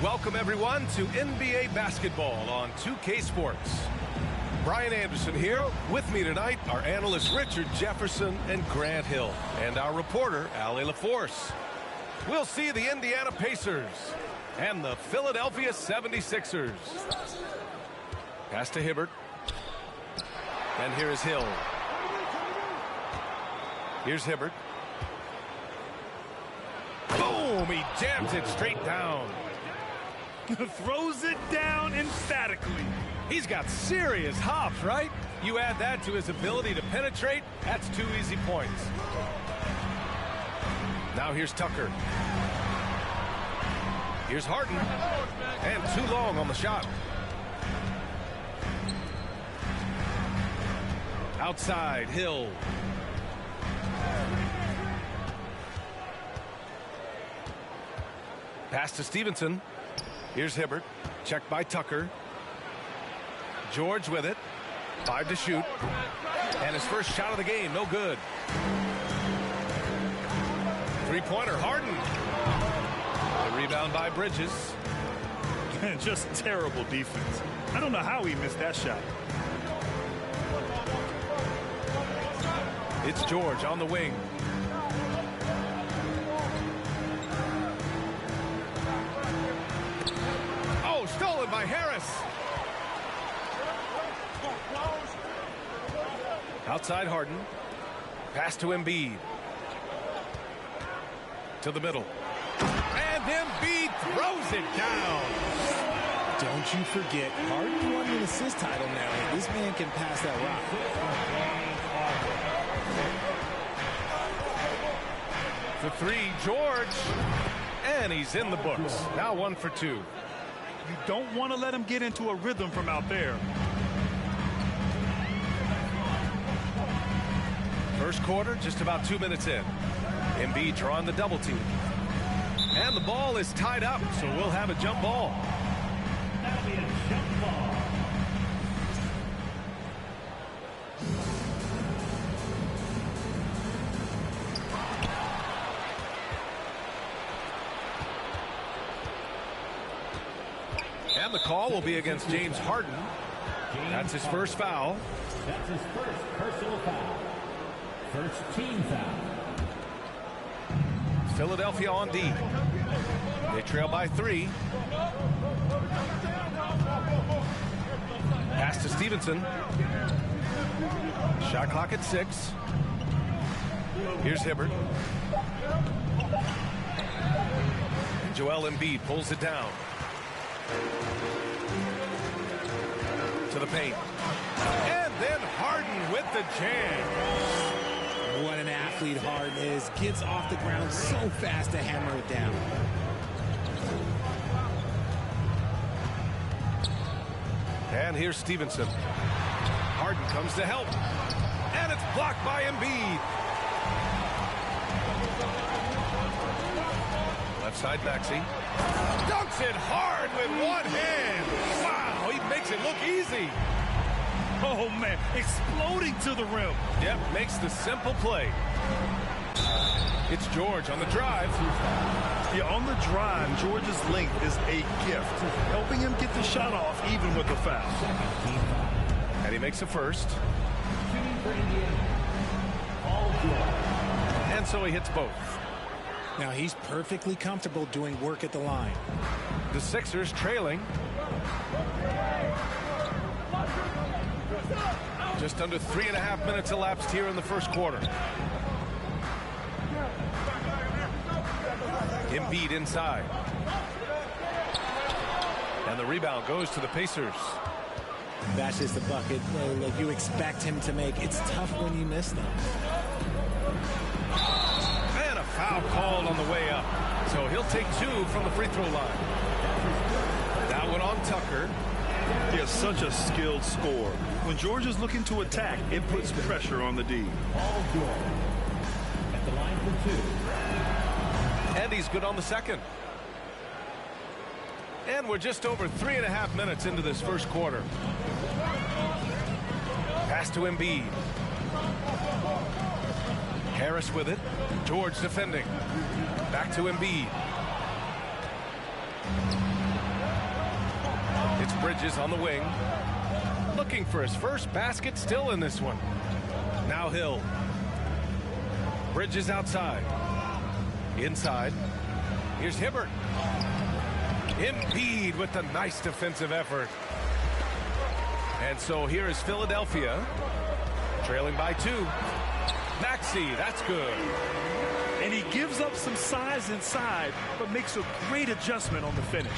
Welcome, everyone, to NBA basketball on 2K Sports. Brian Anderson here. With me tonight, our analysts Richard Jefferson and Grant Hill, and our reporter, Allie LaForce. We'll see the Indiana Pacers and the Philadelphia 76ers. Pass to Hibbert. And here is Hill. Here's Hibbert. Boom! He jams it straight down. Throws it down emphatically. He's got serious hops, right? You add that to his ability to penetrate, that's 2 easy points. Now here's Tucker. Here's Harden. And too long on the shot. Outside, Hill. Pass to Stevenson. Here's Hibbert. Checked by Tucker. George with it. 5 to shoot. And his first shot of the game, no good. Three-pointer, Harden. The rebound by Bridges. Just terrible defense. I don't know how he missed that shot. It's George on the wing. Oh, stolen by Harris. Outside Harden. Pass to Embiid. To the middle. And Embiid throws it down. Don't you forget, Harden won an assist title now. This man can pass that rock. For 3, George. And he's in the books. Now 1 for 2. You don't want to let him get into a rhythm from out there. First quarter, just about 2 minutes in. Embiid drawing the double team. And the ball is tied up, so we'll have a jump ball. That'll be a jump ball. And the call will be against James Harden. That's his first foul. That's his first personal foul. First team foul. Philadelphia on D. They trail by 3. Pass to Stevenson. Shot clock at 6. Here's Hibbert. Joel Embiid pulls it down. To the paint. And then Harden with the jam. What an athlete Harden is. Gets off the ground so fast to hammer it down. And here's Stevenson. Harden comes to help. And it's blocked by Embiid. Left side Maxey. Dunks it hard with one hand. Wow, he makes it look easy. Oh, man, exploding to the rim. Yep, makes the simple play. It's George on the drive. Yeah, on the drive, George's length is a gift, helping him get the shot off even with the foul. And he makes a first. And so he hits both. Now he's perfectly comfortable doing work at the line. The Sixers trailing. Just under 3.5 minutes elapsed here in the first quarter. Embiid inside. And the rebound goes to the Pacers. That's just the bucket that you expect him to make. It's tough when you miss them. And a foul called on the way up. So he'll take 2 from the free throw line. That one on Tucker. He has such a skilled scorer. When George is looking to attack, it puts pressure on the D. Paul George at the line for 2. And he's good on the second. And we're just over 3.5 minutes into this first quarter. Pass to Embiid. Harris with it. George defending. Back to Embiid. It's Bridges on the wing. Looking for his first basket, still in this one. Now Hill. Bridges outside. Inside. Here's Hibbert. Embiid with the nice defensive effort. And so here is Philadelphia. Trailing by 2. Maxey, that's good. And he gives up some size inside, but makes a great adjustment on the finish.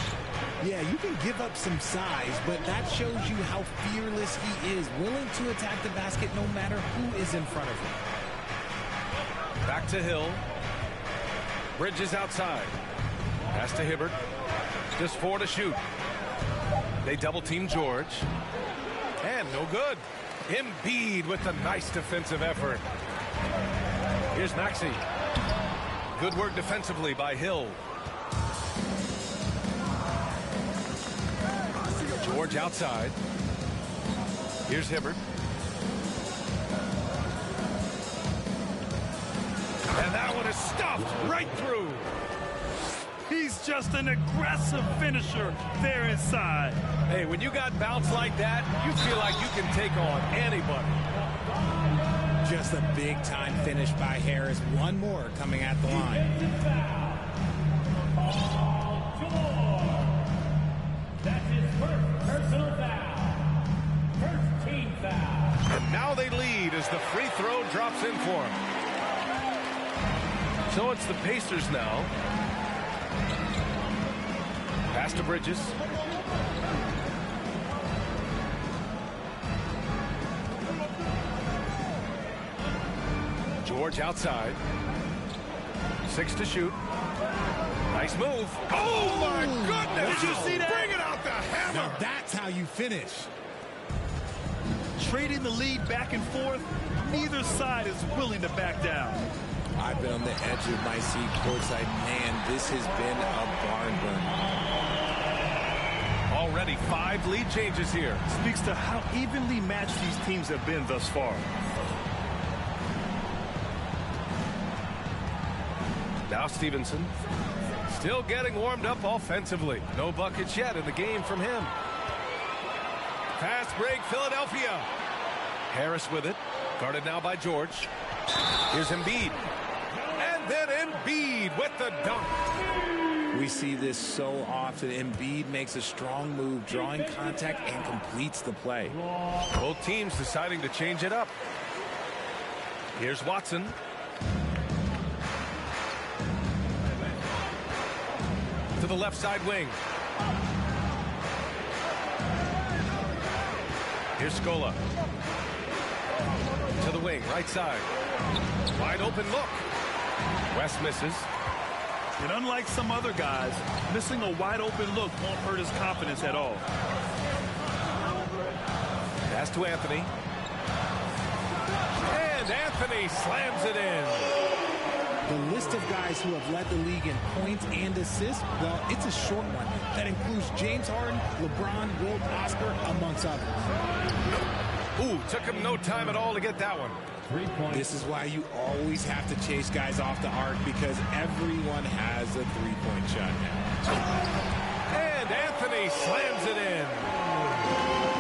Yeah, you can give up some size, but that shows you how fearless he is, willing to attack the basket no matter who is in front of him. Back to Hill. Bridges outside. Pass to Hibbert. Just 4 to shoot. They double team George. And no good. Embiid with a nice defensive effort. Here's Maxey. Good work defensively by Hill. George outside. Here's Hibbert. And that one is stuffed right through. He's just an aggressive finisher there inside. Hey, when you got bounce like that, you feel like you can take on anybody. Just a big-time finish by Harris. One more coming at the line. That's his first personal foul. First team foul. And now they lead as the free throw drops in for him. So it's the Pacers now. Pass to Bridges. George outside. 6 to shoot. Nice move. Oh, my goodness. Did you see that? Bring it out the hammer. Now that's how you finish. Trading the lead back and forth, neither side is willing to back down. I've been on the edge of my seat courtside. Man, this has been a barn burner. Already 5 lead changes here. Speaks to how evenly matched these teams have been thus far. Now Stevenson. Still getting warmed up offensively. No buckets yet in the game from him. Fast break, Philadelphia. Harris with it. Guarded now by George. Here's Embiid. And then Embiid with the dunk. We see this so often. Embiid makes a strong move, drawing contact, and completes the play. Both teams deciding to change it up. Here's Watson. To the left side wing. Here's Scola. To the wing, right side. Wide open look. West misses. And unlike some other guys, missing a wide open look won't hurt his confidence at all. Pass to Anthony. And Anthony slams it in. The list of guys who have led the league in points and assists, well, it's a short one. That includes James Harden, LeBron, Wilt, Oscar, amongst others. Ooh, took him no time at all to get that one. 3 points. This is why you always have to chase guys off the arc, because everyone has a three-point shot now. And Anthony slams it in.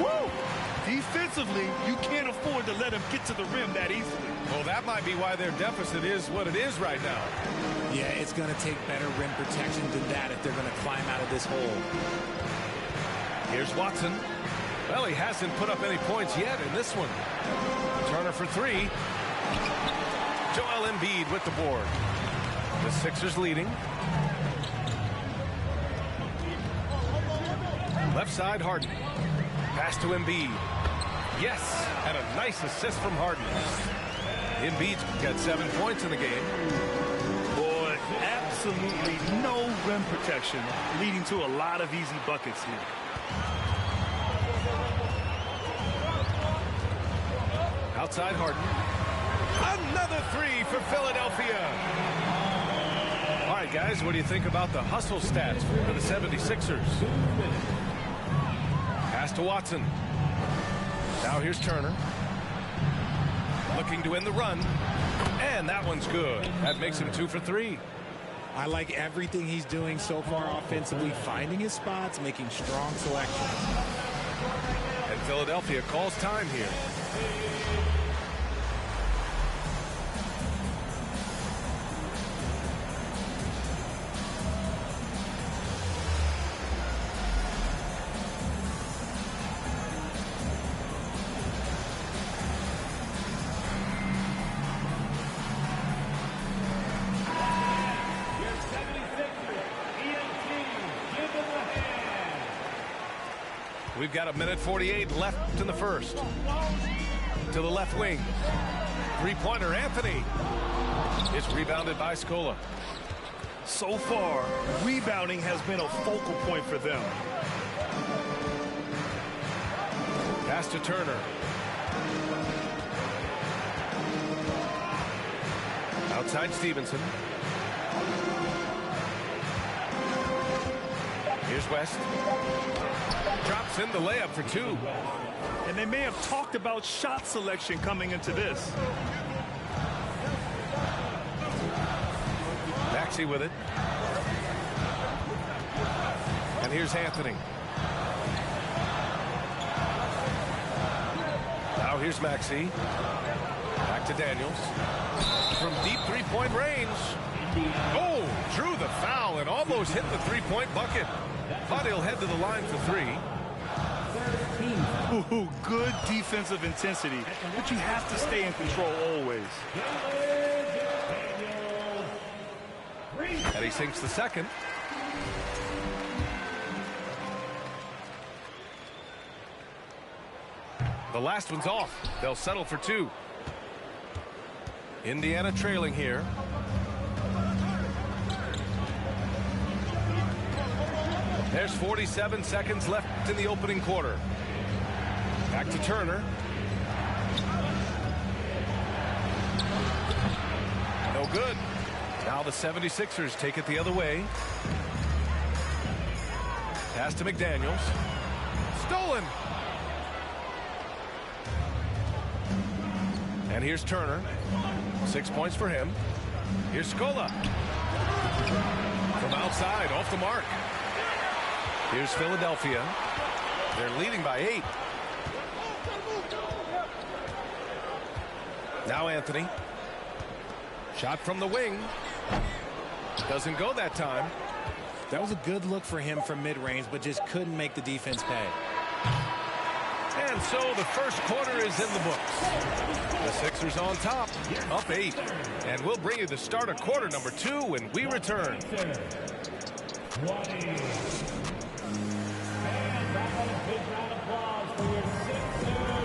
Woo! Defensively, you can't afford to let him get to the rim that easily. Well, that might be why their deficit is what it is right now. Yeah, it's going to take better rim protection than that if they're going to climb out of this hole. Here's Watson. Well, he hasn't put up any points yet in this one. Turner for 3. Joel Embiid with the board. The Sixers leading. Left side, Harden. Pass to Embiid. Yes, and a nice assist from Harden. Embiid's got 7 points in the game. Boy, absolutely no rim protection, leading to a lot of easy buckets here. Outside Harden. Another 3 for Philadelphia. All right, guys, what do you think about the hustle stats for the 76ers? Pass to Watson. Now here's Turner. Looking to end the run. And And that one's good. That makes him 2 for 3. I like everything he's doing so far offensively, finding his spots, making strong selections. And Philadelphia calls time here. We've got 1:48 left in the first. To the left wing. Three-pointer, Anthony. It's rebounded by Scola. So far, rebounding has been a focal point for them. Pass to Turner. Outside Stevenson. Here's West. Drops in the layup for 2. And they may have talked about shot selection coming into this. Maxey with it. And here's Anthony. Now here's Maxey. Back to Daniels. From deep three-point range. Oh, drew the foul and almost hit the three-point bucket. But he'll head to the line for 3. Ooh, good defensive intensity, but you have to stay in control always. And he sinks the second. The last one's off. They'll settle for 2. Indiana trailing here. There's 47 seconds left in the opening quarter. Back to Turner. No good. Now the 76ers take it the other way. Pass to McDaniels. Stolen. And here's Turner. 6 points for him. Here's Scola. From outside, off the mark. Here's Philadelphia. They're leading by 8. Now Anthony. Shot from the wing. Doesn't go that time. That was a good look for him from mid-range, but just couldn't make the defense pay. And so the first quarter is in the books. The Sixers on top, up 8. And we'll bring you the start of quarter number 2 when we return.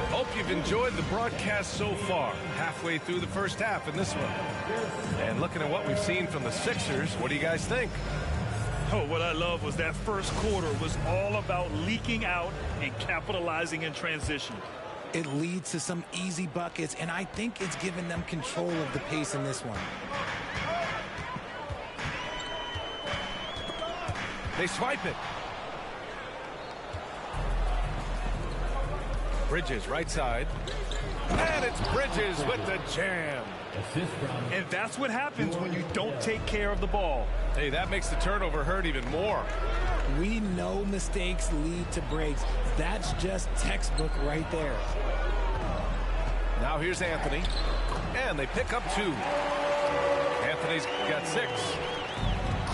Hope you've enjoyed the broadcast so far. Halfway through the first half in this one. And looking at what we've seen from the Sixers, what do you guys think? Oh, what I love was that first quarter was all about leaking out and capitalizing in transition. It leads to some easy buckets, and I think it's given them control of the pace in this one. They swipe it. Bridges, right side. And it's Bridges with the jam. And that's what happens when you don't take care of the ball. Hey, that makes the turnover hurt even more. We know mistakes lead to breaks. That's just textbook right there. Now here's Anthony. And they pick up 2. Anthony's got 6.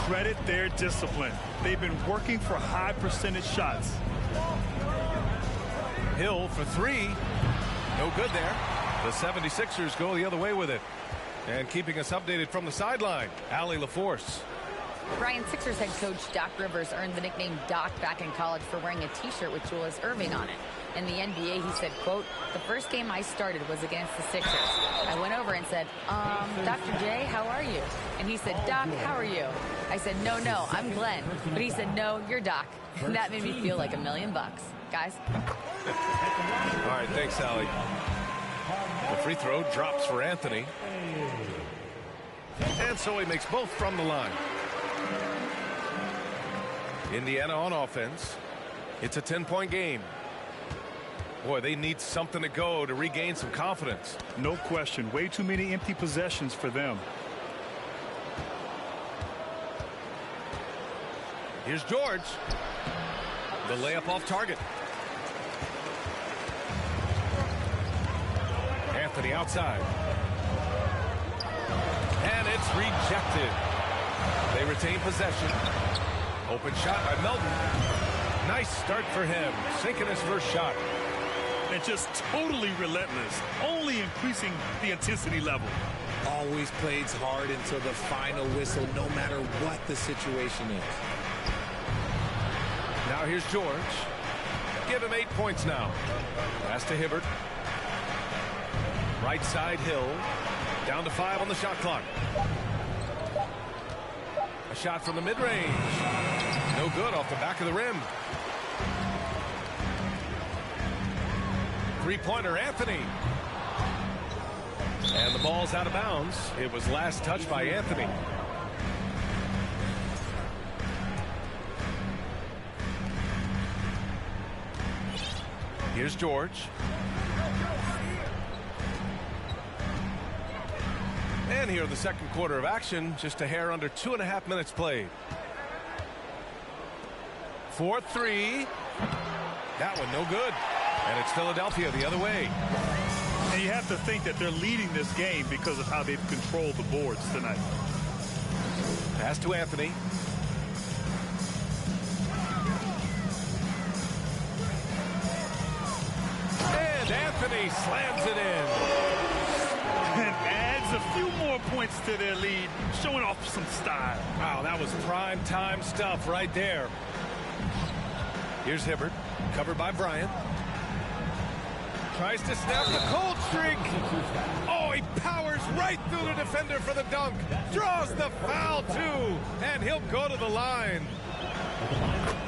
Credit their discipline. They've been working for high percentage shots. Hill for 3. No good there. The 76ers go the other way with it. And keeping us updated from the sideline, Allie LaForce. Brian, Sixers head coach Doc Rivers earned the nickname Doc back in college for wearing a t-shirt with Julius Erving on it. In the NBA, he said, quote, "The first game I started was against the Sixers. I went over and said, Dr. J, how are you?" And he said, "Doc, how are you?" I said, no, I'm Glenn." But he said, "No, you're Doc." And that made me feel like $1 million. Guys. All right, thanks, Allie. The free throw drops for Anthony. And so he makes both from the line. Indiana on offense. It's a 10-point game. Boy, they need something to go to regain some confidence. No question. Way too many empty possessions for them. Here's George. The layup off target. Anthony outside. And it's rejected. They retain possession. Open shot by Melton. Nice start for him. Sinking his first shot. And just totally relentless. Only increasing the intensity level. Always plays hard until the final whistle, no matter what the situation is. Now here's George. Give him 8 points now. Pass to Hibbert. Right side Hill. Down to 5 on the shot clock. A shot from the mid-range. No good off the back of the rim. Three-pointer Anthony. And the ball's out of bounds. It was last touched by Anthony. Here's George. And here in the second quarter of action, just a hair under 2.5 minutes played. 4-3. That one no good. And it's Philadelphia the other way. And you have to think that they're leading this game because of how they've controlled the boards tonight. Pass to Anthony. And Anthony slams it in. And adds a few more points to their lead, showing off some style. Wow, that was prime time stuff right there. Here's Hibbert, covered by Bryant. Tries to snap the cold streak. Oh, he powers right through the defender for the dunk. Draws the foul, too. And he'll go to the line.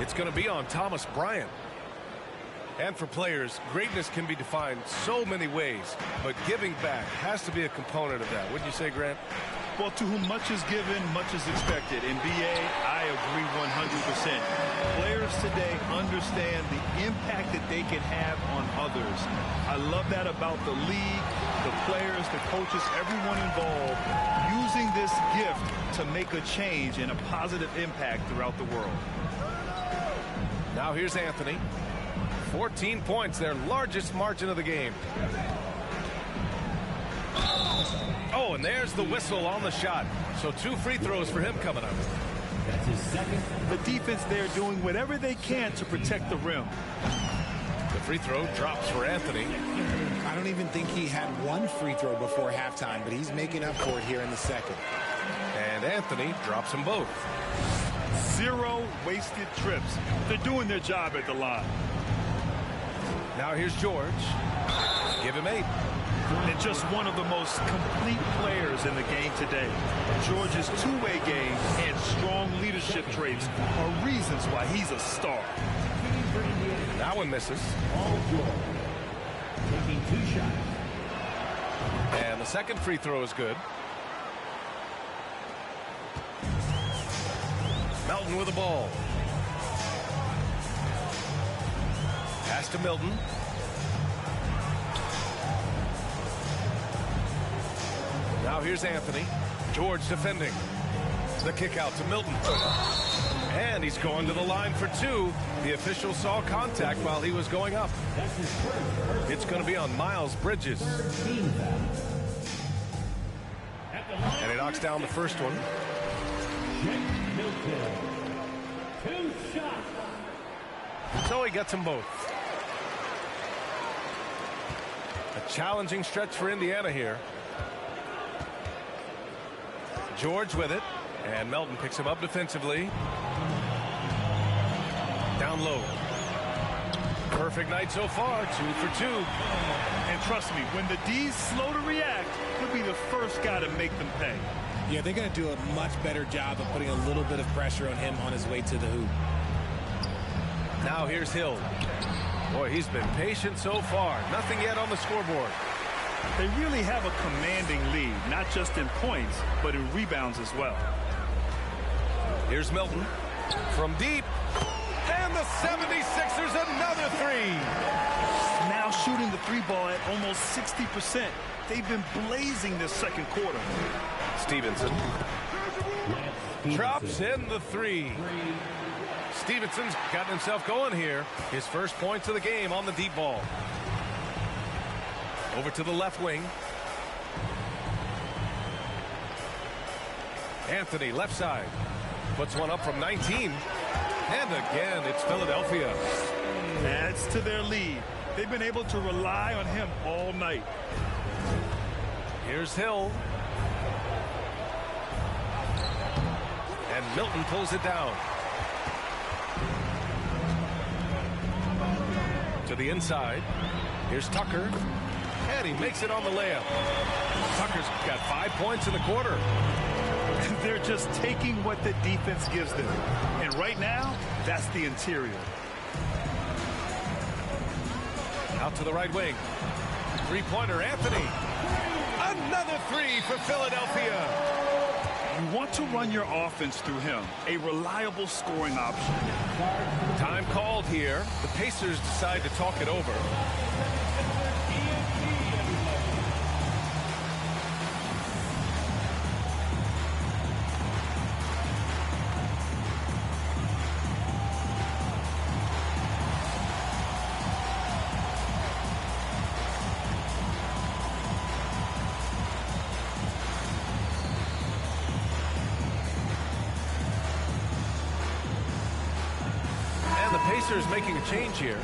It's going to be on Thomas Bryant. And for players, greatness can be defined so many ways, but giving back has to be a component of that. Wouldn't you say, Grant? Well, to whom much is given, much is expected. In BA, I agree 100%. Players today understand the impact that they can have on others. I love that about the league, the players, the coaches, everyone involved, using this gift to make a change and a positive impact throughout the world. Now here's Anthony. 14 points, their largest margin of the game. Oh, and there's the whistle on the shot. So 2 free throws for him coming up. That's his second. The defense there doing whatever they can to protect the rim. The free throw drops for Anthony. I don't even think he had 1 free throw before halftime, but he's making up for it here in the second. And Anthony drops them both. 0 wasted trips. They're doing their job at the line. Now here's George. Give him 8. And just one of the most complete players in the game today. George's two-way game and strong leadership traits are reasons why he's a star. That one misses. Paul George taking 2 shots. And the second free throw is good. Melton with the ball. Pass to Milton. Now here's Anthony. George defending. The kick out to Milton. And he's going to the line for 2. The official saw contact while he was going up. It's going to be on Miles Bridges. And he knocks down the first one. Milton. 2 shots. So he gets them both. A challenging stretch for Indiana here. George with it, and Melton picks him up defensively. Down low. Perfect night so far, 2 for 2. And trust me, when the D's slow to react, he'll be the first guy to make them pay. Yeah, they're going to do a much better job of putting a little bit of pressure on him on his way to the hoop. Now here's Hill. Boy, he's been patient so far. Nothing yet on the scoreboard. They really have a commanding lead, not just in points, but in rebounds as well. Here's Milton from deep. And the 76ers another three. Now shooting the three ball at almost 60%. They've been blazing this second quarter. Stevenson drops in the three. Stevenson's gotten himself going here. His first points of the game on the deep ball. Over to the left wing. Anthony, left side. Puts one up from 19. And again, it's Philadelphia. Adds to their lead. They've been able to rely on him all night. Here's Hill. And Milton pulls it down. To the inside. Here's Tucker. And he makes it on the layup. Tucker's got 5 points in the quarter. They're just taking what the defense gives them. And right now, that's the interior. Out to the right wing. Three-pointer, Anthony. Another three for Philadelphia. You want to run your offense through him. A reliable scoring option. Time called here. The Pacers decide to talk it over. Pacers making a change here.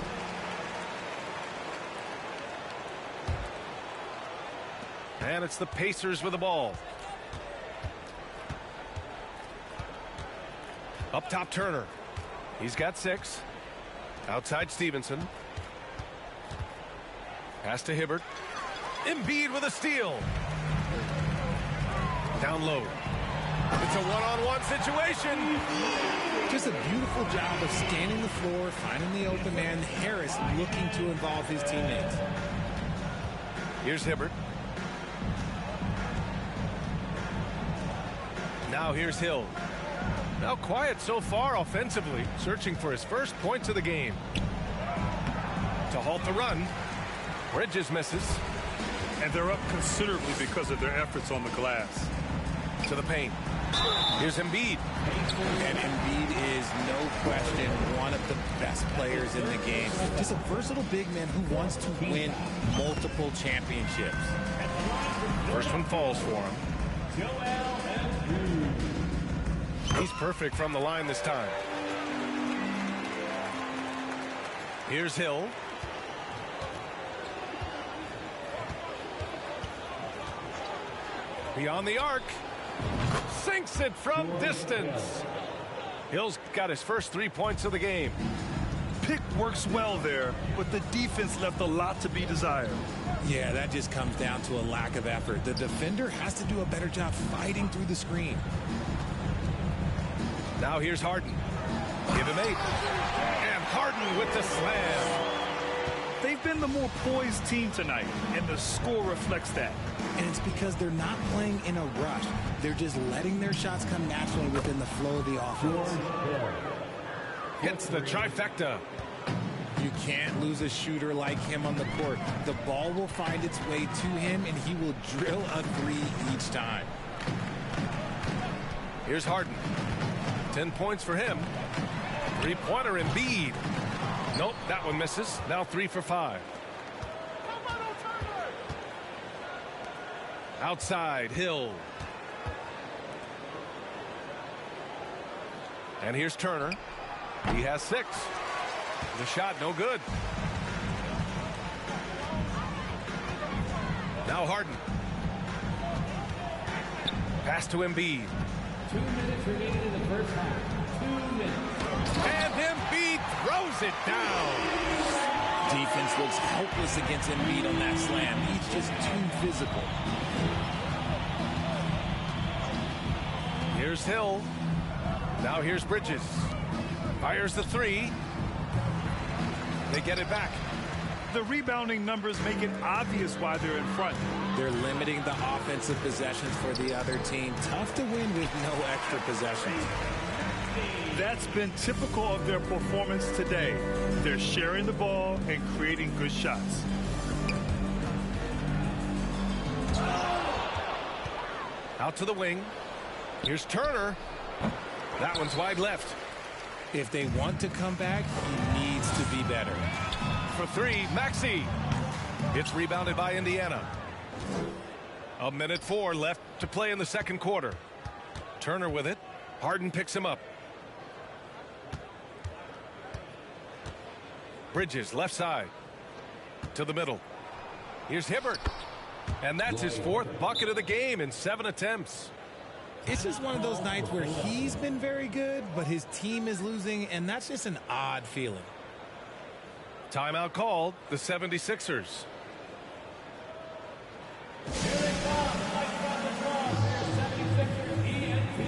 And it's the Pacers with the ball. Up top, Turner. He's got 6. Outside, Stevenson. Pass to Hibbert. Embiid with a steal. Down low. It's a one-on-one situation. Just a beautiful job of scanning the floor, finding the open man. Harris looking to involve his teammates. Here's Hibbert. Now here's Hill. Now quiet so far offensively, searching for his first points of the game. To halt the run. Bridges misses. And they're up considerably because of their efforts on the glass. To the paint. Here's Embiid. And Embiid is no question one of the best players in the game. Just a versatile big man who wants to win multiple championships. First one falls for him. He's perfect from the line this time. Here's Hill. Beyond the arc. Sinks it from distance. Hill's got his first 3 points of the game. Pick works well there, but the defense left a lot to be desired. Yeah, that just comes down to a lack of effort. The defender has to do a better job fighting through the screen. Now here's Harden. Give him 8. And Harden with the slam. They've been the more poised team tonight, and the score reflects that. And it's because they're not playing in a rush. They're just letting their shots come naturally within the flow of the offense. Hits the trifecta. You can't lose a shooter like him on the court. The ball will find its way to him, and he will drill a 3 each time. Here's Harden. 10 points for him. 3-pointer Embiid. Nope, that one misses. Now 3 for 5. Outside, Hill. And here's Turner. He has 6. The shot no good. Now Harden. Pass to Embiid. 2 minutes remaining in the first half. 2 minutes. And Embiid throws it down. Defense looks helpless against Embiid on that slam. He's just too physical. Here's Hill. Now here's Bridges. Fires the 3. They get it back. The rebounding numbers make it obvious why they're in front. They're limiting the offensive possessions for the other team. Tough to win with no extra possessions. That's been typical of their performance today. They're sharing the ball and creating good shots. Out to the wing. Here's Turner. That one's wide left. If they want to come back, he needs to be better. For three, Maxey. It's rebounded by Indiana. 1:04 left to play in the second quarter. Turner with it. Harden picks him up. Bridges left side to the middle. Here's Hibbert. And that's his fourth bucket of the game in 7 attempts. It's just one of those nights where he's been very good, but his team is losing, and that's just an odd feeling. Timeout called, the 76ers. Here they come, like from the front, their 76ers ENT.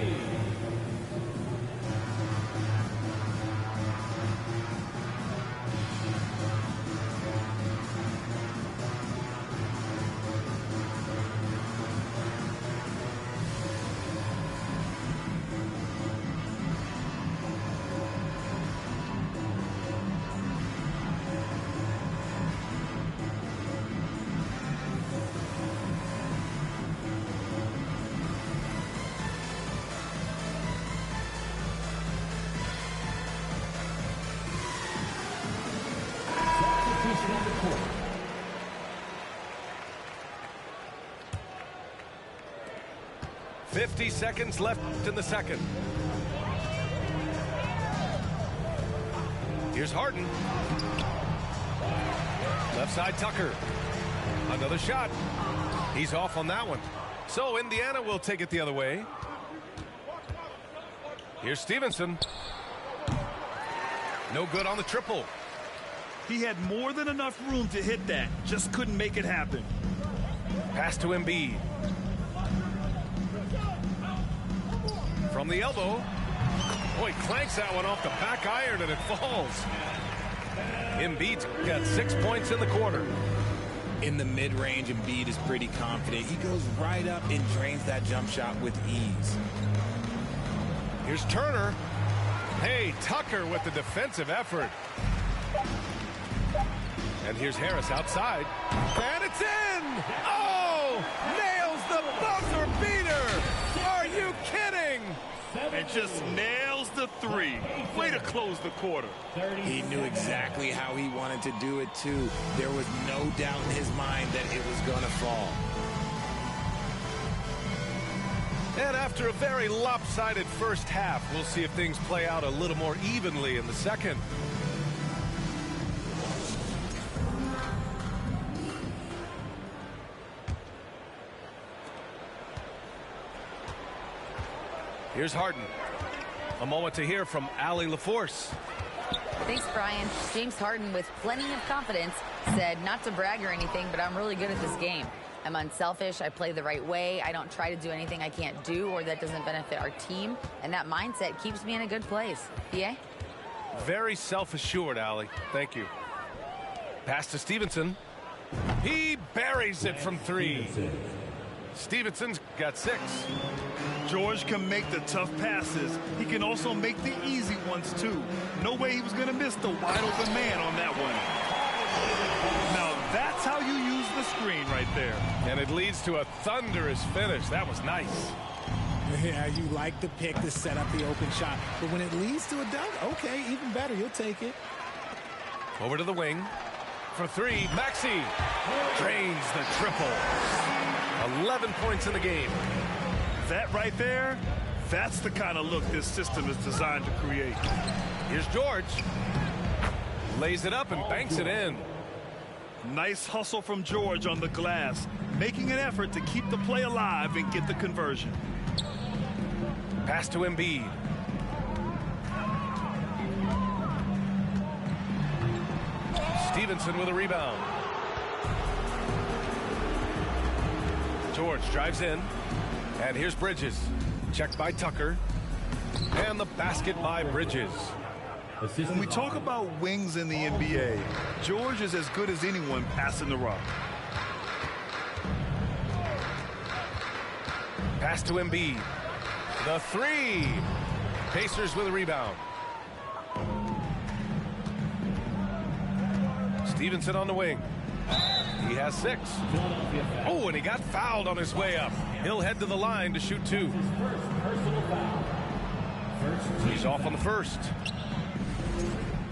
Substitution on the court. .50 seconds left in the second. Here's Harden. Left side Tucker. Another shot. He's off on that one. So Indiana will take it the other way. Here's Stevenson. No good on the triple. He had more than enough room to hit that. Just couldn't make it happen. Pass to Embiid. From the elbow. Boy, clanks that one off the back iron and it falls. Embiid's got 6 points in the quarter. In the mid-range, Embiid is pretty confident. He goes right up and drains that jump shot with ease. Here's Turner. Hey, Tucker with the defensive effort. And here's Harris outside. And it's in! Oh! Nails the buzzer beater! Are you kidding? And just nails the three. Way to close the quarter. He knew exactly how he wanted to do it, too. There was no doubt in his mind that it was going to fall. And after a very lopsided first half, we'll see if things play out a little more evenly in the second. Here's Harden. A moment to hear from Allie LaForce. Thanks, Brian. James Harden, with plenty of confidence, said not to brag or anything, but I'm really good at this game. I'm unselfish. I play the right way. I don't try to do anything I can't do or that doesn't benefit our team. And that mindset keeps me in a good place. PA? Very self-assured, Allie. Thank you. Pass to Stevenson. He buries it from three. Stevenson's got 6. George can make the tough passes. He can also make the easy ones, too. No way he was going to miss the wide-open man on that one. Now, that's how you use the screen right there. And it leads to a thunderous finish. That was nice. Yeah, you like the pick to set up the open shot. But when it leads to a dunk, okay, even better. You'll take it. Over to the wing. For 3, Maxey drains the triple. 11 points in the game. That right there, that's the kind of look this system is designed to create. Here's George. Lays it up and banks it in. Nice hustle from George on the glass, making an effort to keep the play alive and get the conversion. Pass to Embiid. Stevenson with a rebound. George drives in. And here's Bridges. Checked by Tucker. And the basket by Bridges. When we talk about wings in the NBA, George is as good as anyone passing the rock. Pass to Embiid. The 3. Pacers with a rebound. Stevenson on the wing. He has 6. Oh, and he got fouled on his way up. He'll head to the line to shoot 2. Personal foul. He's off on the first.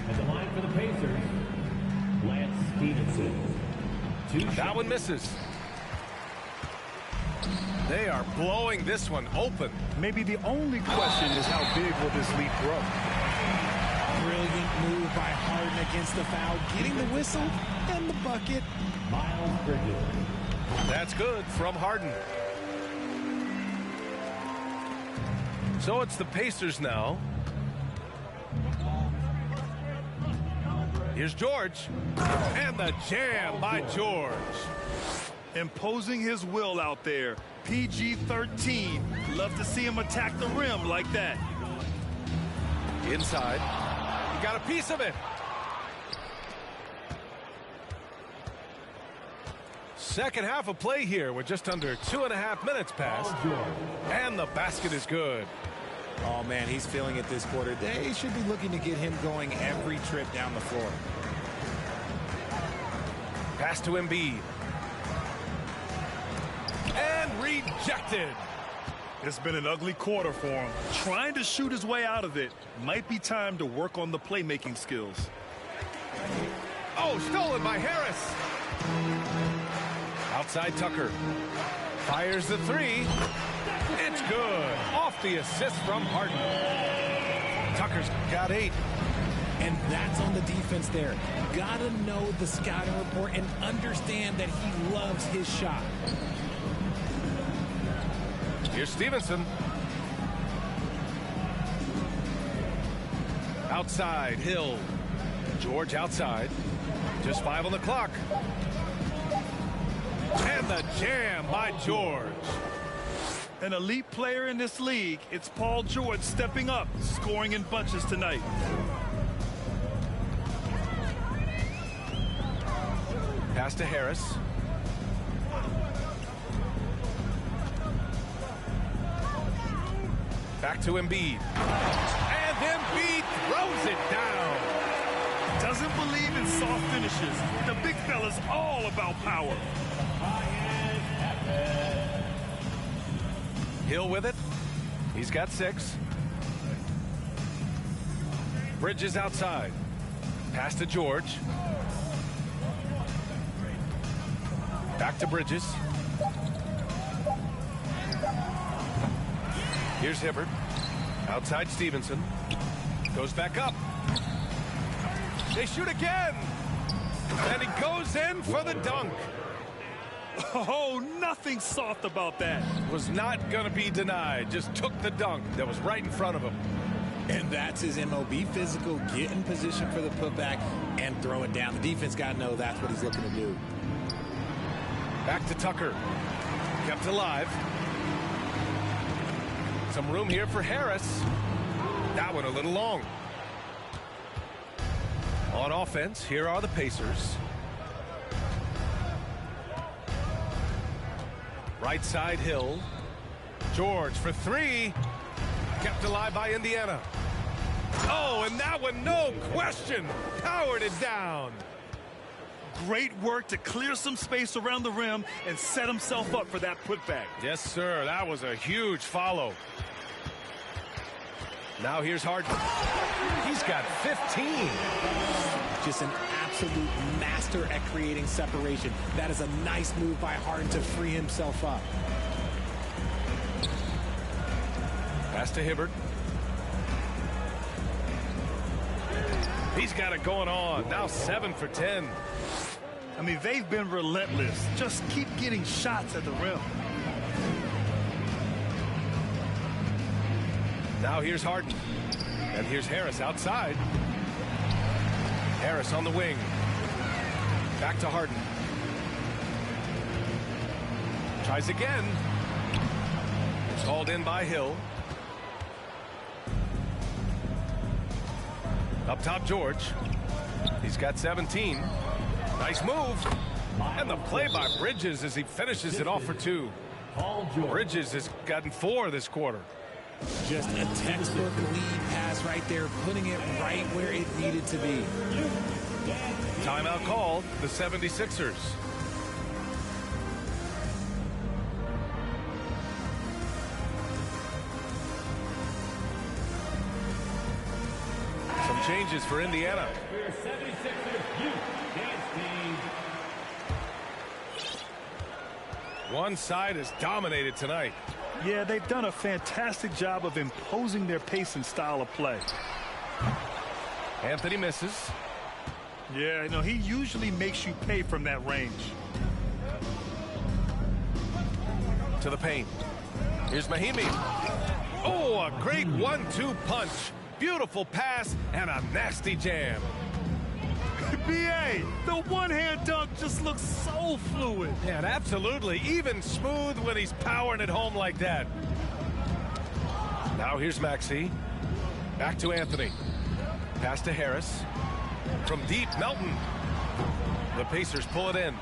At the line for the Pacers, Lance Stevenson. That one misses. They are blowing this one open. Maybe the only question is how big will this lead grow? Brilliant move by Harden against the foul, getting the whistle and the bucket. Miles Bridges. That's good from Harden. So it's the Pacers now. Here's George. And the jam by George. Imposing his will out there. PG-13. Love to see him attack the rim like that. Inside. He got a piece of it. Second half of play here. We're just under 2.5 minutes past. And the basket is good. Oh, man, he's feeling it this quarter. They should be looking to get him going every trip down the floor. Pass to Embiid. And rejected. It's been an ugly quarter for him. Trying to shoot his way out of it. Might be time to work on the playmaking skills. Oh, stolen by Harris. Outside Tucker. Fires the 3. It's good. Off the assist from Harden. Tucker's got 8. And that's on the defense there. Gotta know the scouting report and understand that he loves his shot. Here's Stevenson. Outside, Hill. George outside. Just 5 on the clock. And the jam by George. An elite player in this league, it's Paul George stepping up, scoring in bunches tonight. Pass to Harris. Back to Embiid. And Embiid throws it down. Doesn't believe in soft finishes. The big fella's all about power. Hill with it. He's got 6. Bridges outside. Pass to George. Back to Bridges. Here's Hibbert. Outside Stevenson. Goes back up. They shoot again. And he goes in for the dunk. Oh, nothing soft about that. Was not going to be denied. Just took the dunk that was right in front of him. And that's his MOB, physical, get in position for the putback and throw it down. The defense got to know that's what he's looking to do. Back to Tucker. Kept alive. Some room here for Harris. That one a little long. On offense, here are the Pacers. Right side, Hill. George for 3. Kept alive by Indiana. Oh, and that one, no question, powered it down. Great work to clear some space around the rim and set himself up for that putback. Yes, sir. That was a huge follow. Now here's Harden. He's got 15. Just an absolute master at creating separation. That is a nice move by Harden to free himself up. Pass to Hibbert. He's got it going on. Now 7 for 10. I mean, they've been relentless. Just keep getting shots at the rim. Now here's Harden. And here's Harris outside. Harris on the wing. Back to Harden. Tries again. It's hauled in by Hill. Up top, George. He's got 17. Nice move. And the play by Bridges as he finishes it off for 2. Bridges has gotten 4 this quarter. Just a textbook lead pass right there, putting it right where it needed to be. Timeout called, the 76ers. Some changes for Indiana. One side is dominated tonight. Yeah, they've done a fantastic job of imposing their pace and style of play. Anthony misses. Yeah, you know, he usually makes you pay from that range. To the paint. Here's Mahimi. Oh, a great 1-2 punch. Beautiful pass and a nasty jam. B.A., the one-hand dunk just looks so fluid. Yeah, and absolutely even smooth when he's powering it home like that. Now here's Maxey. Back to Anthony. Pass to Harris. From deep, Melton. The Pacers pull it in.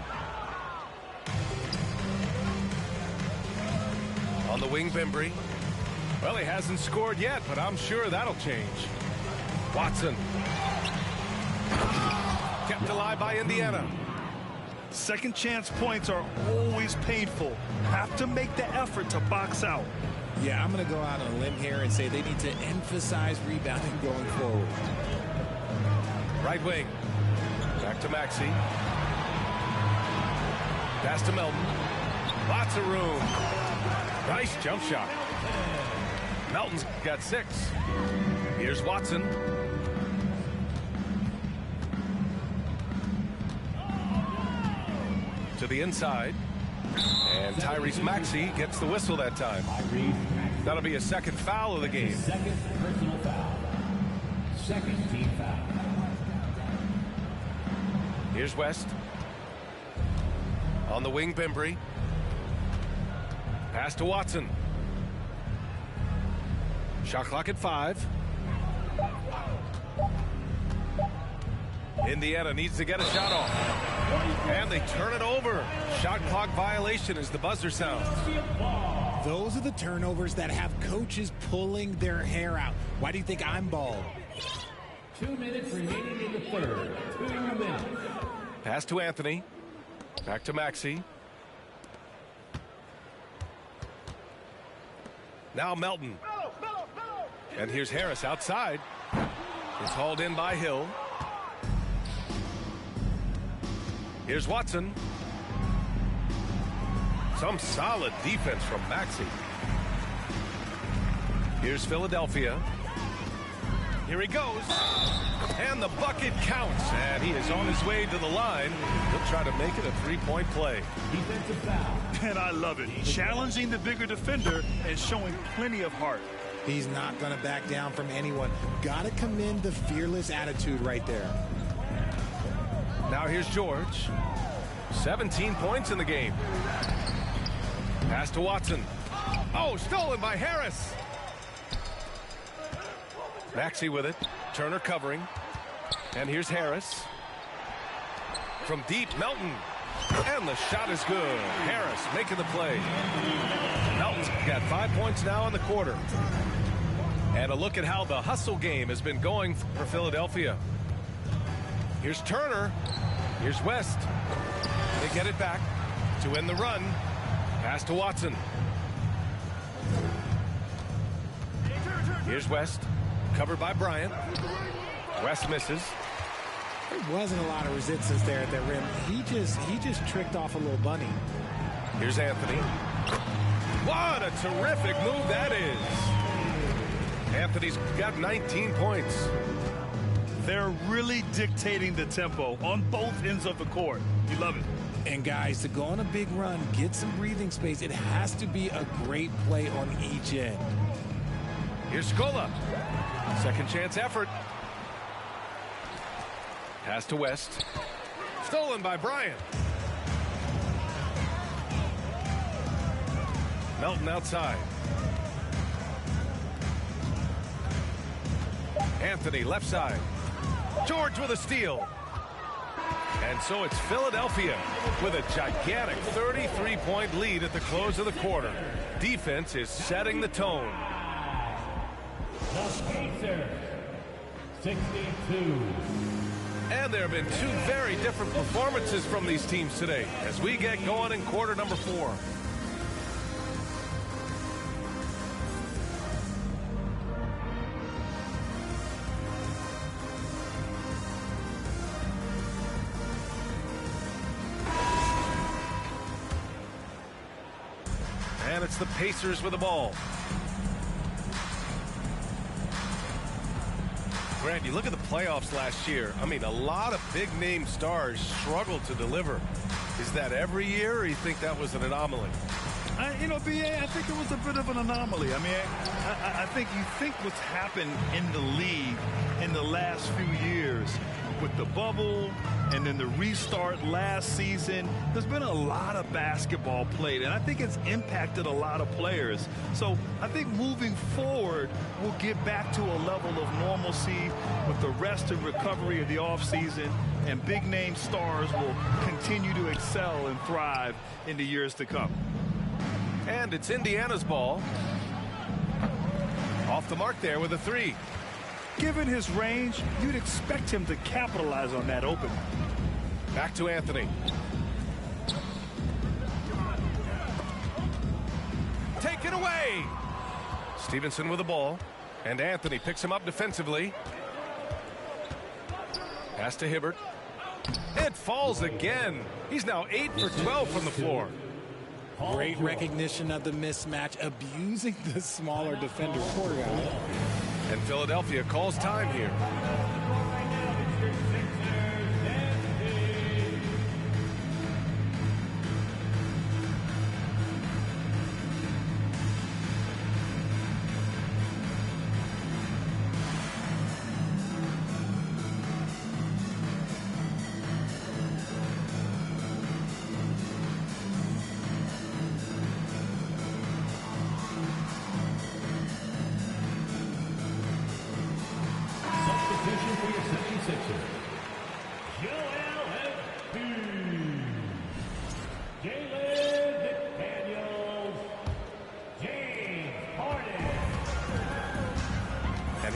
On the wing, Bembry. Well, he hasn't scored yet, but I'm sure that'll change. Watson. Kept alive by Indiana. Second chance points are always painful. Have to make the effort to box out. Yeah, I'm going to go out on a limb here and say they need to emphasize rebounding going forward. Right wing. Back to Maxey. Pass to Melton. Lots of room. Nice jump shot. Melton's got 6. Here's Watson. To the inside. And Tyrese Maxey gets the whistle that time. That'll be a second foul of the game. Second personal foul. Second team foul. Here's West. On the wing, Bembry. Pass to Watson. Shot clock at 5. Indiana needs to get a shot off. And they turn it over. Shot clock violation as the buzzer sounds. Those are the turnovers that have coaches pulling their hair out. Why do you think I'm bald? 2 minutes remaining in the third. 2 minutes. Pass to Anthony. Back to Maxey. Now Melton. And here's Harris outside. It's hauled in by Hill. Here's Watson. Some solid defense from Maxey. Here's Philadelphia. Here he goes. And the bucket counts. And he is on his way to the line. He'll try to make it a three-point play. Defensive foul. And I love it. Challenging the bigger defender and showing plenty of heart. He's not going to back down from anyone. Got to commend the fearless attitude right there. Now here's George. 17 points in the game. Pass to Watson. Oh, stolen by Harris. Maxey with it. Turner covering. And here's Harris. From deep, Melton. And the shot is good. Harris making the play. Melton's got 5 points now in the quarter. And a look at how the hustle game has been going for Philadelphia. Here's Turner. Here's West. They get it back to end the run. Pass to Watson. Here's West. Covered by Bryant. West misses. There wasn't a lot of resistance there at the rim. He just tricked off a little bunny. Here's Anthony. What a terrific move that is. Anthony's got 19 points. They're really dictating the tempo on both ends of the court. You love it. And guys, to go on a big run, get some breathing space, it has to be a great play on each end. Here's Scola. Second chance effort. Pass to West. Stolen by Bryant. Melton outside. Anthony left side. George with a steal. And so it's Philadelphia with a gigantic 33-point lead at the close of the quarter. Defense is setting the tone. Pacers, 62. And there have been two very different performances from these teams today as we get going in quarter number 4. And it's the Pacers with the ball. Grant, you look at the playoffs last year. I mean, a lot of big-name stars struggled to deliver. Is that every year, or you think that was an anomaly? You know, B.A., I think it was a bit of an anomaly. I mean, I think you think what's happened in the league in the last few years with the bubble and then the restart last season, there's been a lot of basketball played, and I think it's impacted a lot of players. So I think moving forward, we'll get back to a level of normalcy with the rest and recovery of the offseason, and big-name stars will continue to excel and thrive in the years to come. And it's Indiana's ball. Off the mark there with a 3. Given his range, you'd expect him to capitalize on that open. Back to Anthony. Taken away. Stevenson with the ball. And Anthony picks him up defensively. Pass to Hibbert. It falls again. He's now 8 for 12 from the floor. Great recognition of the mismatch, abusing the smaller defender court guy. And Philadelphia calls time here.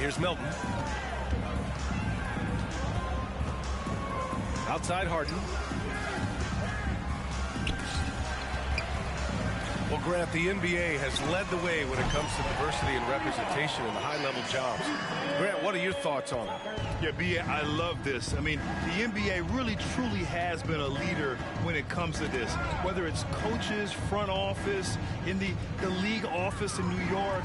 Here's Milton. Outside Harden. Well, Grant, the NBA has led the way when it comes to diversity and representation in the high-level jobs. Grant, what are your thoughts on it? Yeah, B.A., I love this. I mean, the NBA really, truly has been a leader when it comes to this. Whether it's coaches, front office, in the league office in New York,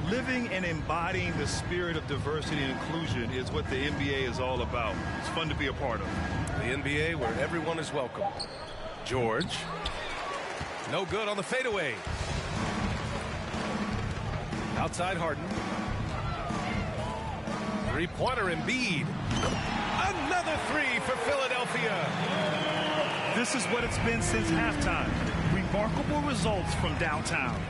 living and embodying the spirit of diversity and inclusion is what the NBA is all about. It's fun to be a part of. The NBA where everyone is welcome. George. No good on the fadeaway. Outside Harden. Three-pointer Embiid. Another 3 for Philadelphia. This is what it's been since halftime. Remarkable results from downtown.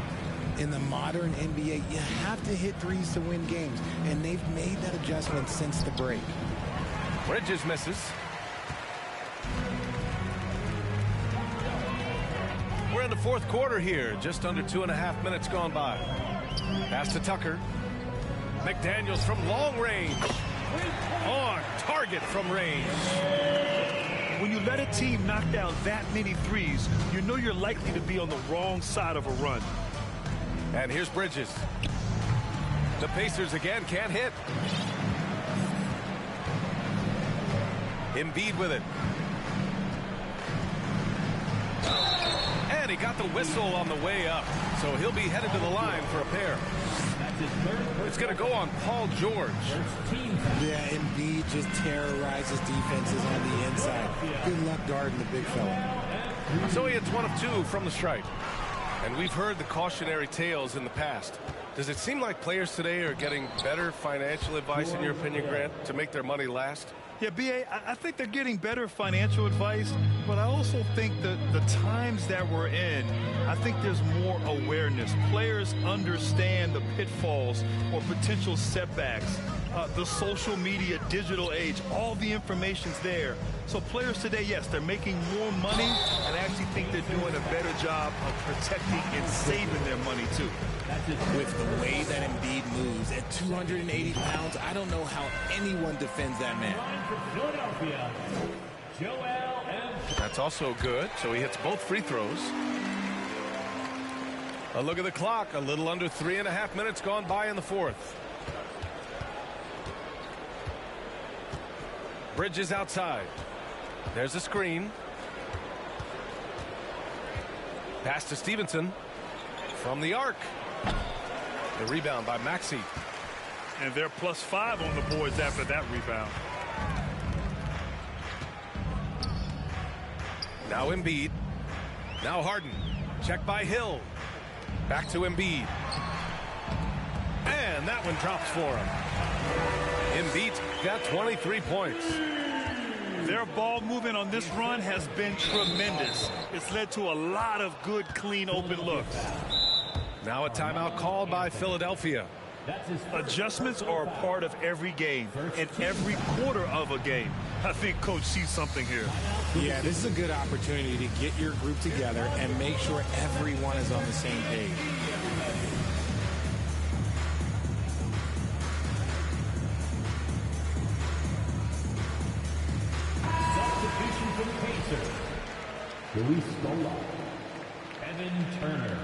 In the modern NBA, you have to hit threes to win games, and they've made that adjustment since the break. Bridges misses. We're in the fourth quarter here, just under 2.5 minutes gone by. Pass to Tucker. McDaniels from long range. On target from range. When you let a team knock down that many threes, you know you're likely to be on the wrong side of a run. And here's Bridges. The Pacers again can't hit. Embiid with it. And he got the whistle on the way up. So he'll be headed to the line for a pair. It's going to go on Paul George. Yeah, Embiid just terrorizes defenses on the inside. Good luck guarding the big fella. So he hits 1 of 2 from the stripe. And we've heard the cautionary tales in the past. Does it seem like players today are getting better financial advice, in your opinion, Grant, to make their money last? Yeah, B.A., I think they're getting better financial advice, but I also think that the times that we're in, I think there's more awareness. Players understand the pitfalls or potential setbacks. The social media, digital age, all the information's there. So players today, yes, they're making more money, and I actually think they're doing a better job of protecting and saving their money, too. With the way that Embiid moves at 280 pounds, I don't know how anyone defends that man. Philadelphia, Joel Embiid. That's also good, so he hits both free throws. A look at the clock, a little under 3.5 minutes gone by in the fourth. Bridges outside. There's a screen. Pass to Stevenson from the arc. The rebound by Maxey. And they're +5 on the boards after that rebound. Now Embiid. Now Harden. Check by Hill. Back to Embiid. And that one drops for him. Embiid's got 23 points. Their ball movement on this run has been tremendous. It's led to a lot of good, clean, open looks. Now a timeout called by Philadelphia. Adjustments are a part of every game and every quarter of a game. I think Coach sees something here. Yeah, this is a good opportunity to get your group together and make sure everyone is on the same page. Substitution for the Pacers. Luis Scola. Evan Turner.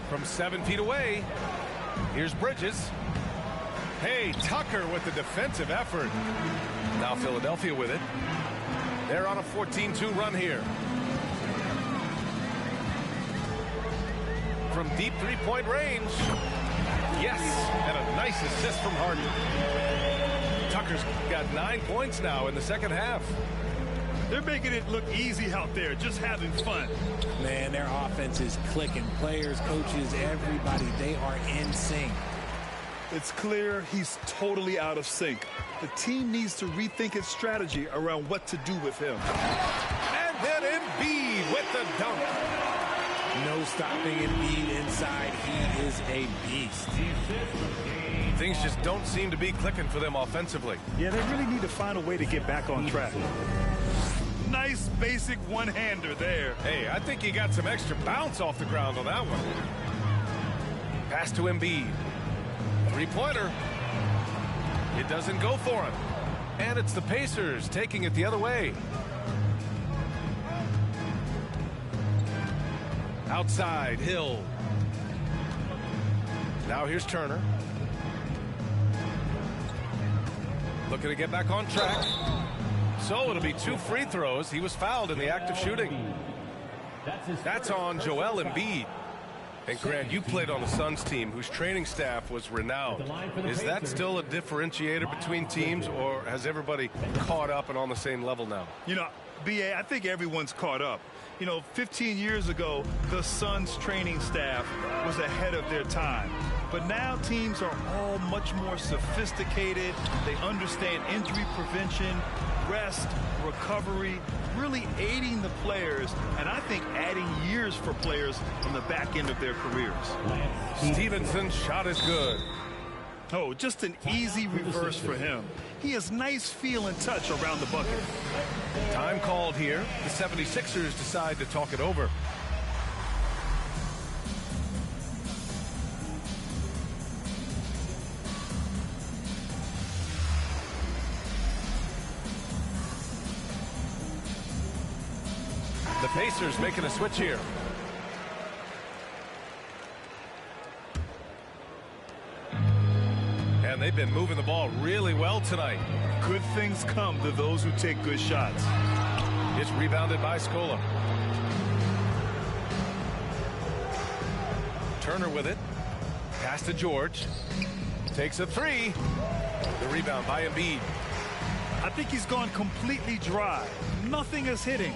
From 7 feet away, here's Bridges. Hey, Tucker with the defensive effort. Now Philadelphia with it. They're on a 14-2 run here. From deep three-point range. Yes, and a nice assist from Harden. Tucker's got 9 points now in the second half. They're making it look easy out there, just having fun. Man, their offense is clicking. Players, coaches, everybody, they are in sync. It's clear he's totally out of sync. The team needs to rethink its strategy around what to do with him. And then Embiid with the dunk. No stopping Embiid inside. He is a beast. Things just don't seem to be clicking for them offensively. Yeah, they really need to find a way to get back on track. Nice basic one-hander there. Hey, I think he got some extra bounce off the ground on that one. Pass to Embiid. Three-pointer. It doesn't go for him. And it's the Pacers taking it the other way. Outside, Hill. Now here's Turner. Looking to get back on track. So it'll be 2 free throws. He was fouled in the act of shooting. That's on Joel Embiid. And Grant, you played on the Suns team whose training staff was renowned. Is that still a differentiator between teams, or has everybody caught up and on the same level now? You know, B.A., I think everyone's caught up. You know, 15 years ago, the Suns training staff was ahead of their time. But now teams are all much more sophisticated. They understand injury prevention, rest, recovery, really aiding the players, and I think adding years for players on the back end of their careers. Stevenson's shot is good. Oh, just an easy reverse for him. He has nice feel and touch around the bucket. Time called here. The 76ers decide to talk it over. The Pacers making a switch here. And they've been moving the ball really well tonight. Good things come to those who take good shots. It's rebounded by Scola. Turner with it. Pass to George. Takes a three. The rebound by Embiid. I think he's gone completely dry. Nothing is hitting.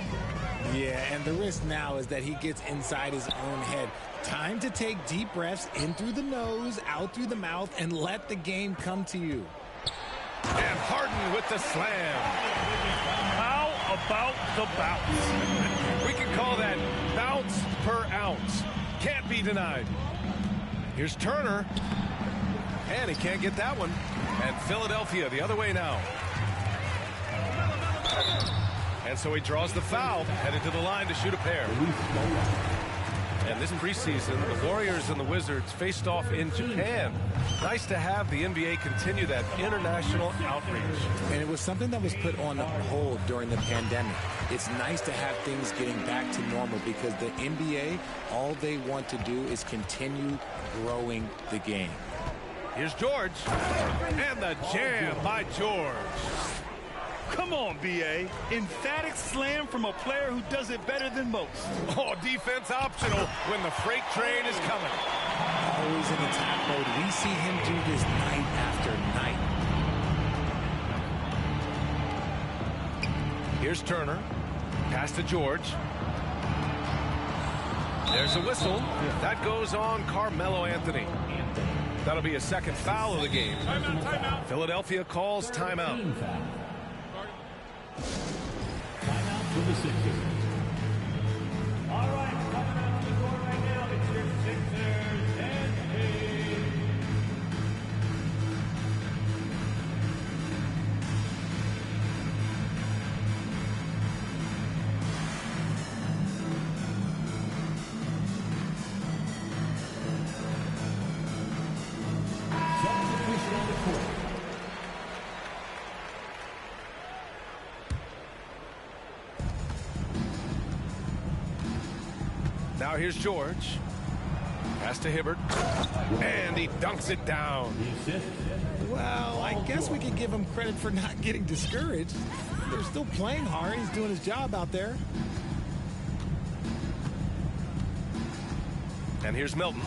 Yeah, and the risk now is that he gets inside his own head. Time to take deep breaths in through the nose, out through the mouth, and let the game come to you. And Harden with the slam. How about the bounce? We can call that bounce per ounce. Can't be denied. Here's Turner. And he can't get that one. And Philadelphia the other way now. And so he draws the foul, headed to the line to shoot a pair. And this preseason, the Warriors and the Wizards faced off in Japan. Nice to have the NBA continue that international outreach. And it was something that was put on hold during the pandemic. It's nice to have things getting back to normal because the NBA, all they want to do is continue growing the game. Here's George. And the jam by George. Come on, B.A. Emphatic slam from a player who does it better than most. Oh, defense optional when the freight train is coming. Always in attack mode. We see him do this night after night. Here's Turner. Pass to George. There's a whistle. That goes on Carmelo Anthony. That'll be a second foul of the game. Timeout. Philadelphia calls timeout. Timeout for the Sixers. All right, coming out the door right now, it's your Sixers and substitution on the court. Now here's George. Pass to Hibbert. And he dunks it down. Well, I guess we could give him credit for not getting discouraged. They're still playing hard. He's doing his job out there. And here's Milton.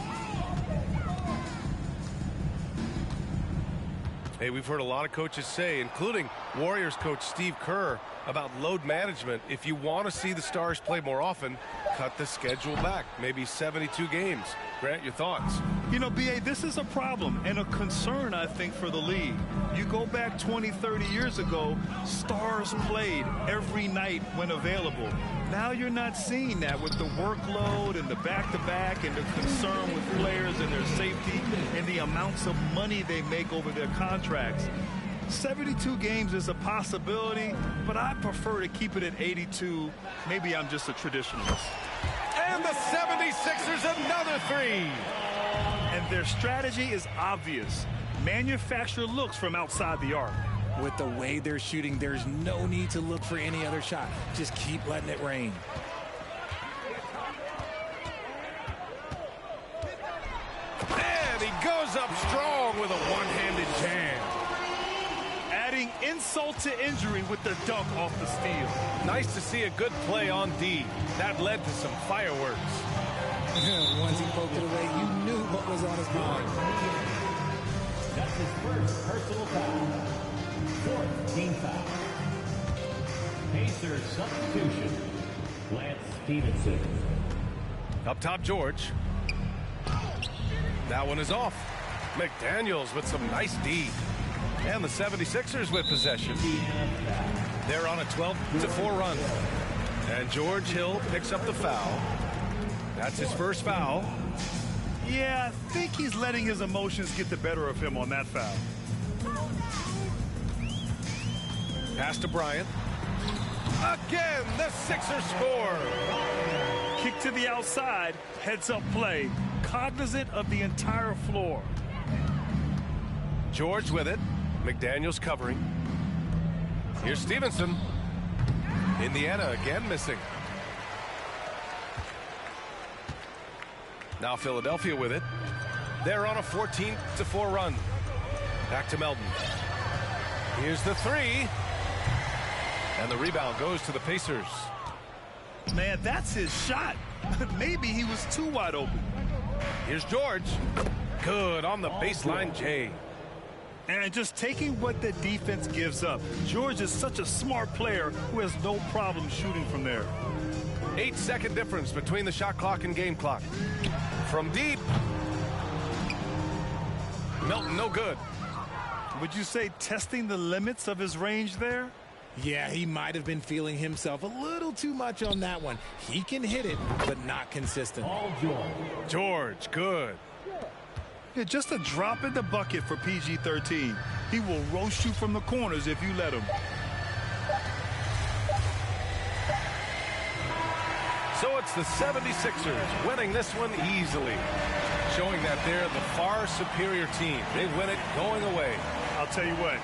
Hey, we've heard a lot of coaches say, including Warriors coach Steve Kerr, about load management. If you want to see the Stars play more often, cut the schedule back. Maybe 72 games. Grant, your thoughts? You know, B.A., this is a problem and a concern, I think, for the league. You go back 20, 30 years ago, Stars played every night when available. Now you're not seeing that with the workload and the back-to-back and the concern with players and their safety and the amounts of money they make over their contracts. 72 games is a possibility, but I prefer to keep it at 82. Maybe I'm just a traditionalist. And the 76ers, another three. And their strategy is obvious. Manufacture looks from outside the arc. With the way they're shooting, there's no need to look for any other shot. Just keep letting it rain. And he goes up strong with a one-handed jam. Adding insult to injury with the dunk off the steal. Nice to see a good play on D. That led to some fireworks. Once he poked it away, you knew what was on his mind. That's his first personal foul. Fourth team foul. Pacers substitution. Lance Stevenson. Up top, George. That one is off. McDaniels with some nice D. And the 76ers with possession. They're on a 12-4 run. And George Hill picks up the foul. That's his first foul. Yeah, I think he's letting his emotions get the better of him on that foul. Pass to Bryant. Again, the Sixers score. Kick to the outside, heads-up play, cognizant of the entire floor. George with it. McDaniels covering. Here's Stevenson. Indiana again missing. Now Philadelphia with it. They're on a 14-4 run. Back to Melton. Here's the three. And the rebound goes to the Pacers. Man, that's his shot. Maybe he was too wide open. Here's George. Good on the baseline, Jay. And just taking what the defense gives up. George is such a smart player who has no problem shooting from there. 8-second difference between the shot clock and game clock. From deep. Melton, no good. Would you say testing the limits of his range there? Yeah, he might have been feeling himself a little too much on that one. He can hit it, but not consistent. Paul George. George, good. Yeah, just a drop in the bucket for PG-13. He will roast you from the corners if you let him. So it's the 76ers winning this one easily, showing that they're the far superior team. They win it going away. I'll tell you what,